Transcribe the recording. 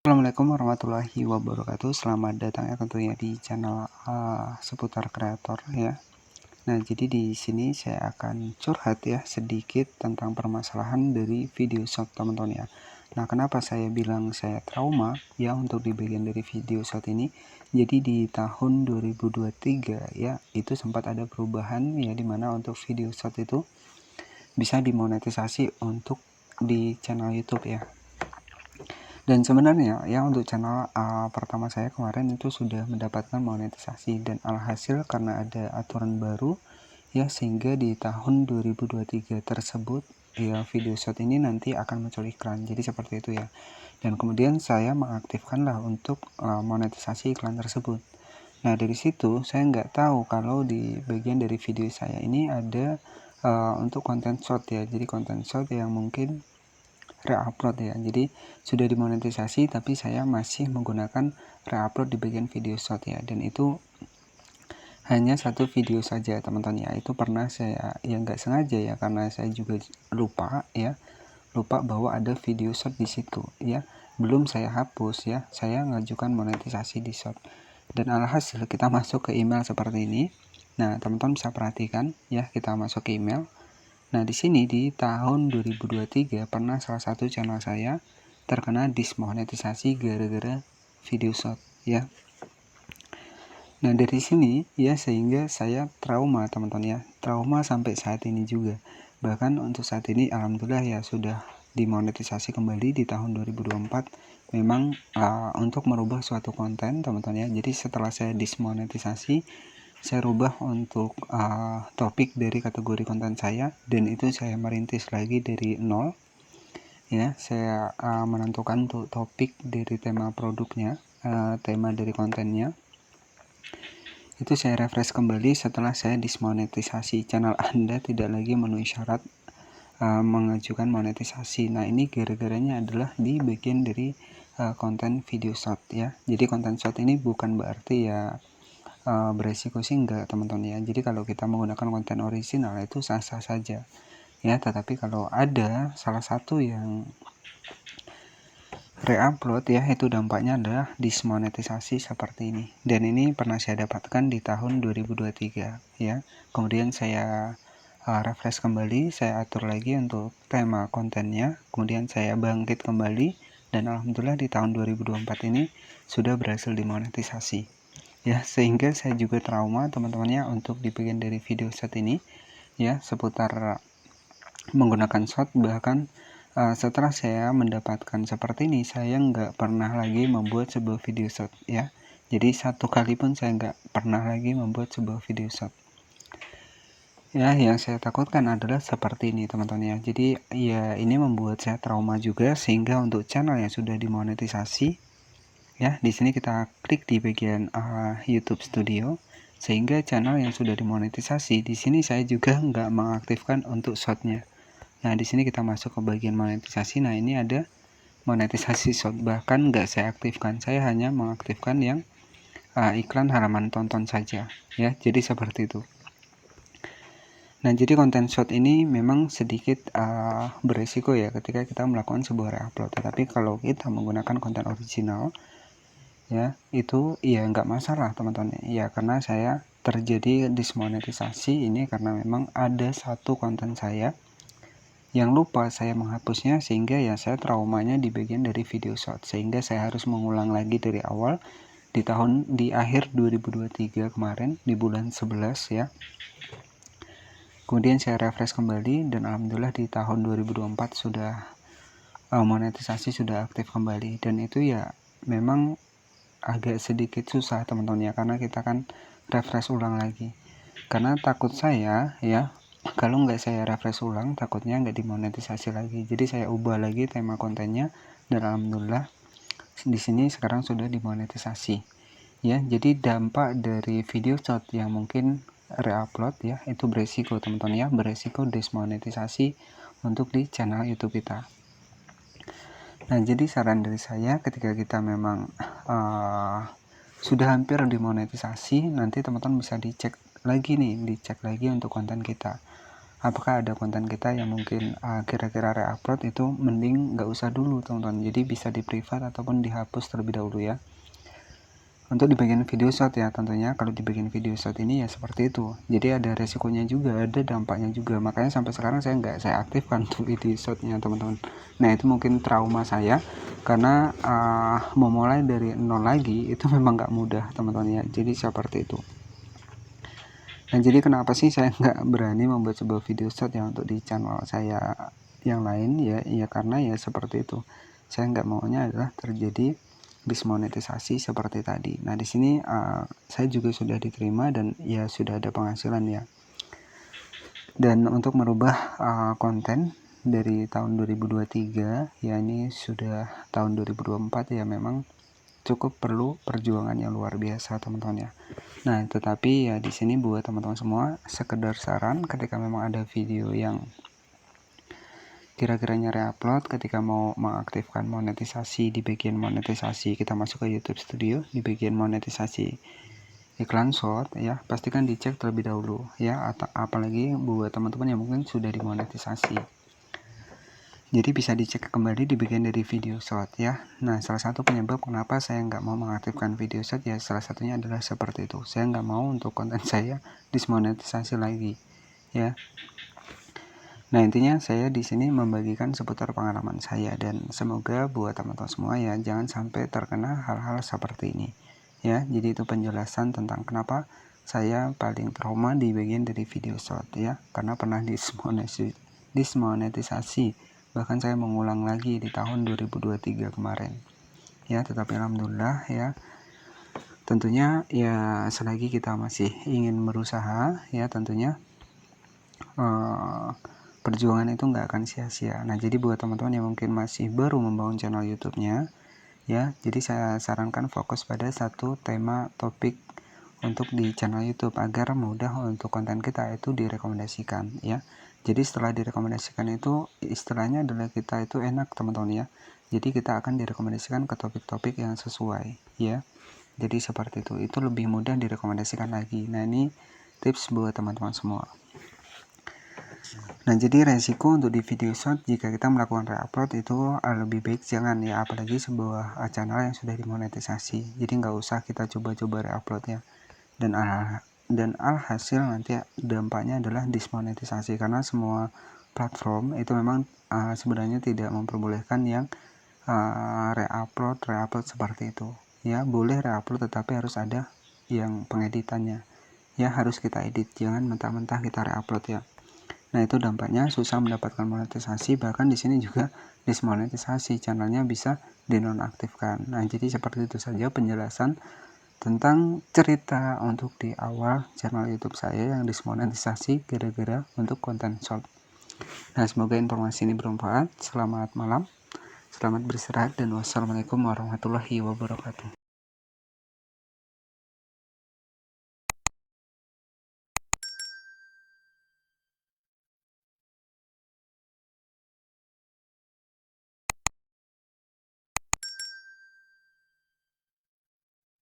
Assalamualaikum warahmatullahi wabarakatuh. Selamat datang ya tentunya di channel seputar kreator ya. Nah, jadi di sini saya akan curhat ya sedikit tentang permasalahan dari video shot teman-teman ya. Nah, kenapa saya bilang saya trauma ya untuk di bagian dari video shot ini? Jadi di tahun 2023 ya, itu sempat ada perubahan ya, dimana untuk video shot itu bisa dimonetisasi untuk di channel YouTube ya. Dan sebenarnya ya untuk channel pertama saya kemarin itu sudah mendapatkan monetisasi, dan alhasil karena ada aturan baru ya, sehingga di tahun 2023 tersebut ya video shot ini nanti akan muncul iklan. Jadi seperti itu ya. Dan kemudian saya mengaktifkanlah untuk monetisasi iklan tersebut. Nah, dari situ saya nggak tahu kalau di bagian dari video saya ini ada untuk konten short ya. Jadi konten short yang mungkin reupload ya, jadi sudah dimonetisasi tapi saya masih menggunakan reupload di bagian video shot ya, dan itu hanya satu video saja teman-teman ya. Itu pernah saya nggak sengaja ya, karena saya juga lupa bahwa ada video shot di situ ya, belum saya hapus ya, saya ngajukan monetisasi di shot, dan alhasil kita masuk ke email seperti ini. Nah, teman-teman bisa perhatikan ya, kita masuk ke email. Nah, di sini di tahun 2023 pernah salah satu channel saya terkena dismonetisasi gara-gara video shot ya. Nah, dari sini ya sehingga saya trauma teman-teman ya. Trauma sampai saat ini juga. Bahkan untuk saat ini alhamdulillah ya sudah dimonetisasi kembali di tahun 2024. Memang untuk merubah suatu konten teman-teman ya. Jadi setelah saya dismonetisasi, saya rubah untuk topik dari kategori konten saya, dan itu saya merintis lagi dari nol ya. Saya menentukan untuk topik dari tema produknya, tema dari kontennya, itu saya refresh kembali setelah saya dismonetisasi. Channel Anda tidak lagi memenuhi syarat mengajukan monetisasi. Nah, ini gara-garanya adalah di bagian dari konten video short ya. Jadi konten short ini bukan berarti ya beresiko sih enggak teman-teman ya. Jadi kalau kita menggunakan konten original itu sah-sah saja ya, tetapi kalau ada salah satu yang reupload ya, itu dampaknya adalah dismonetisasi seperti ini. Dan ini pernah saya dapatkan di tahun 2023 ya. Kemudian saya refresh kembali, saya atur lagi untuk tema kontennya, kemudian saya bangkit kembali, dan alhamdulillah di tahun 2024 ini sudah berhasil dimonetisasi ya. Sehingga saya juga trauma teman-temannya untuk di bagian dari video shot ini ya, seputar menggunakan shot. Bahkan setelah saya mendapatkan seperti ini, saya nggak pernah lagi membuat sebuah video shot ya. Jadi satu kali pun saya nggak pernah lagi membuat sebuah video shot ya. Yang saya takutkan adalah seperti ini teman-teman ya. Jadi ya ini membuat saya trauma juga, sehingga untuk channel yang sudah dimonetisasi ya, di sini kita klik di bagian YouTube Studio, sehingga channel yang sudah dimonetisasi di sini saya juga nggak mengaktifkan untuk shotnya. Nah, di sini kita masuk ke bagian monetisasi. Nah, ini ada monetisasi shot, bahkan nggak saya aktifkan, saya hanya mengaktifkan yang iklan halaman tonton saja ya. Jadi seperti itu. Nah, jadi konten short ini memang sedikit beresiko ya ketika kita melakukan sebuah reupload. Tetapi kalau kita menggunakan konten original ya, itu ya nggak masalah teman-teman ya, karena saya terjadi dismonetisasi ini karena memang ada satu konten saya yang lupa saya menghapusnya, sehingga ya saya traumanya di bagian dari video short, sehingga saya harus mengulang lagi dari awal di akhir 2023 kemarin di bulan 11 ya. Kemudian saya refresh kembali, dan alhamdulillah di tahun 2024 sudah monetisasi sudah aktif kembali. Dan itu ya memang agak sedikit susah teman-teman ya, karena kita kan refresh ulang lagi. Karena takut saya ya, kalau nggak saya refresh ulang takutnya nggak dimonetisasi lagi. Jadi saya ubah lagi tema kontennya, dan alhamdulillah di sini sekarang sudah dimonetisasi ya. Jadi dampak dari video short yang mungkin reupload ya, itu beresiko teman-teman ya, beresiko dismonetisasi untuk di channel YouTube kita. Nah, jadi saran dari saya, ketika kita memang sudah hampir dimonetisasi, nanti teman-teman bisa dicek lagi untuk konten kita apakah ada konten kita yang mungkin kira-kira re-upload, itu mending nggak usah dulu teman-teman, jadi bisa di private ataupun dihapus terlebih dahulu ya. Untuk di bagian video shot ya, tentunya kalau di bagian video shot ini ya seperti itu, jadi ada resikonya juga, ada dampaknya juga, makanya sampai sekarang saya aktifkan untuk video shotnya teman-teman. Nah itu mungkin trauma saya, karena memulai dari nol lagi itu memang nggak mudah teman-teman ya, jadi seperti itu. Nah jadi kenapa sih saya nggak berani membuat sebuah video shot ya untuk di channel saya yang lain ya, karena ya seperti itu, saya nggak maunya adalah terjadi dismonetisasi seperti tadi. Nah di sini saya juga sudah diterima dan ya sudah ada penghasilan ya. Dan untuk merubah konten dari tahun 2023 ya, ini sudah tahun 2024 ya, memang cukup perlu perjuangan yang luar biasa teman-teman ya. Nah tetapi ya di sini buat teman-teman semua, sekedar saran, ketika memang ada video yang kira-kiranya re-upload, ketika mau mengaktifkan monetisasi, di bagian monetisasi kita masuk ke YouTube Studio, di bagian monetisasi iklan short ya, pastikan dicek terlebih dahulu ya, apalagi buat teman-teman yang mungkin sudah dimonetisasi. Jadi bisa dicek kembali di bagian dari video short ya. Nah salah satu penyebab kenapa saya nggak mau mengaktifkan video short ya, salah satunya adalah seperti itu, saya nggak mau untuk konten saya dismonetisasi lagi ya. Nah intinya saya di sini membagikan seputar pengalaman saya, dan semoga buat teman-teman semua ya jangan sampai terkena hal-hal seperti ini ya. Jadi itu penjelasan tentang kenapa saya paling trauma di bagian dari video short ya, karena pernah dismonetisasi, bahkan saya mengulang lagi di tahun 2023 kemarin ya. Tetapi alhamdulillah ya, tentunya ya selagi kita masih ingin berusaha ya, tentunya perjuangan itu nggak akan sia-sia. Nah jadi buat teman-teman yang mungkin masih baru membangun channel YouTube-nya ya, jadi saya sarankan fokus pada satu tema topik untuk di channel YouTube agar mudah untuk konten kita itu direkomendasikan ya. Jadi setelah direkomendasikan itu istilahnya adalah kita itu enak teman-teman ya, jadi kita akan direkomendasikan ke topik-topik yang sesuai ya. Jadi seperti itu lebih mudah direkomendasikan lagi. Nah ini tips buat teman-teman semua. Nah jadi resiko untuk di video short jika kita melakukan re-upload itu lebih baik jangan ya, apalagi sebuah channel yang sudah dimonetisasi. Jadi nggak usah kita coba-coba re-upload ya, dan alhasil nanti dampaknya adalah dismonetisasi, karena semua platform itu memang sebenarnya tidak memperbolehkan yang re-upload seperti itu ya. Boleh re-upload tetapi harus ada yang pengeditannya ya, harus kita edit, jangan mentah-mentah kita re-upload ya. Nah itu dampaknya susah mendapatkan monetisasi, bahkan di sini juga dismonetisasi, channelnya bisa dinonaktifkan. Nah jadi seperti itu saja penjelasan tentang cerita untuk di awal channel YouTube saya yang dismonetisasi gara-gara untuk konten short. Nah semoga informasi ini bermanfaat. Selamat malam, selamat beristirahat, dan wassalamualaikum warahmatullahi wabarakatuh.